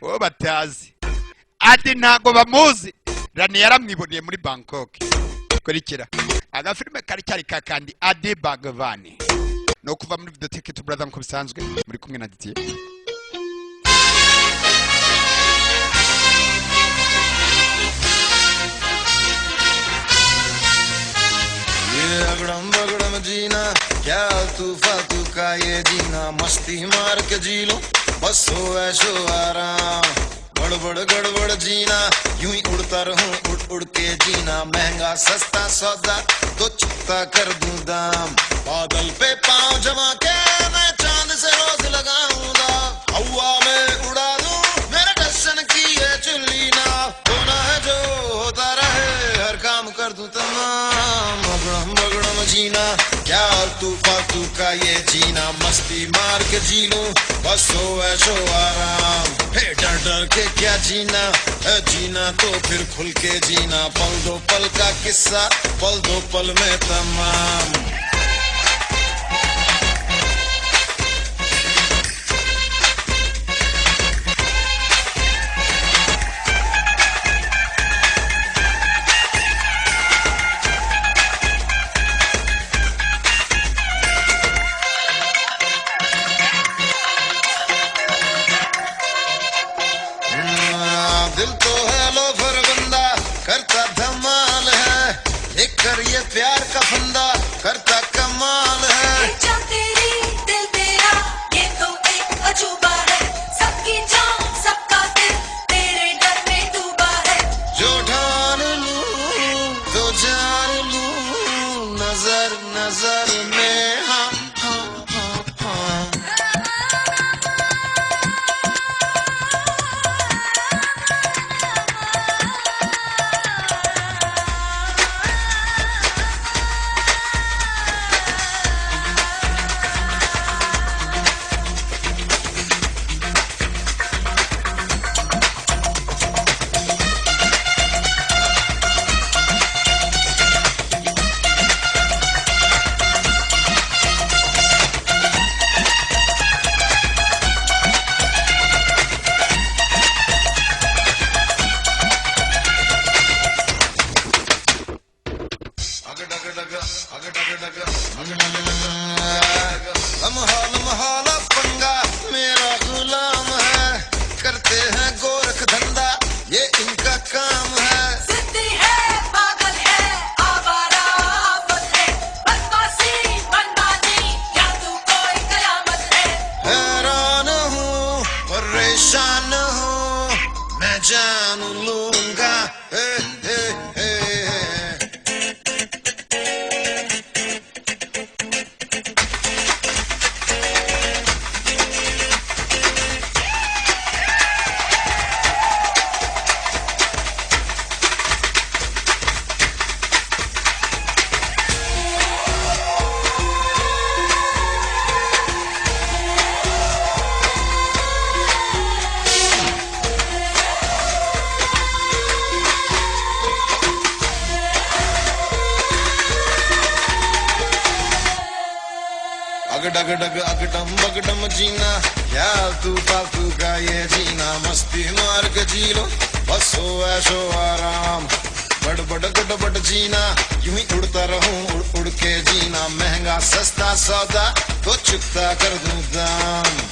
uwo batazi ati ntago bamuzi. Rani yaramwiboneye muri Bangkok. Kurikira agafilme kari cyari kakandi Adi Bhagwan no kuva muri Videotheque to Brother nko bisanzwe muri kumwe na Didier. अगड़म बगड़म जीना क्या तूफा तू का ये जीना मस्ती मार के जी लो बस हो ऐशो आराम गड़बड़ गड़बड़ जीना यूं ही उड़ता रहूं उड़ उड़ के जीना महंगा सस्ता सौदा तो चुकता कर दूं दाम बादल पे पाँव जमा के मैं चांद से रोज लगाऊंगा हवा में उड़ा दूं मेरे दर्शन की ये चुल्ली ना होना है जो होता रहे हर काम कर दूं तमाम जीना क्या तूफा तू का ये जीना मस्ती मार के जी लो बस हो ऐशो आराम हे डर डर के क्या जीना है जीना तो फिर खुल के जीना पल दो पल का किस्सा पल दो पल में तमाम दिल तो है लोफर बंदा करता धमाल है देख कर ये प्यार का फंदा करता कमाल है जान तेरी दिल तेरा ये तो एक अजूबा है सबकी जान सबका दिल तेरे डर में डूबा है जो ठान लूं तो जान लूं नजर नजर में हाँ हाँ हाँ हाँ लम्हा पंगा मेरा गुलाम है करते हैं गोरख धंधा ये इनका काम है जिद्दी है पागल है आवारा आफत है बदमाशी मनमानी या तू कोई कयामत है हैरान हूँ परेशान हूँ मैं जान लूंगा हे हे हे अगडग डग अगडम बगडम जीना क्या तू फालतू का ये जीना मस्ती मार के जी लो बस हो ऐशो आराम बड़ गड़बड़ जीना यूं ही उड़ता रहूं उड़ उड़ के जीना महंगा सस्ता सौदा तो चुकता कर दूं दाम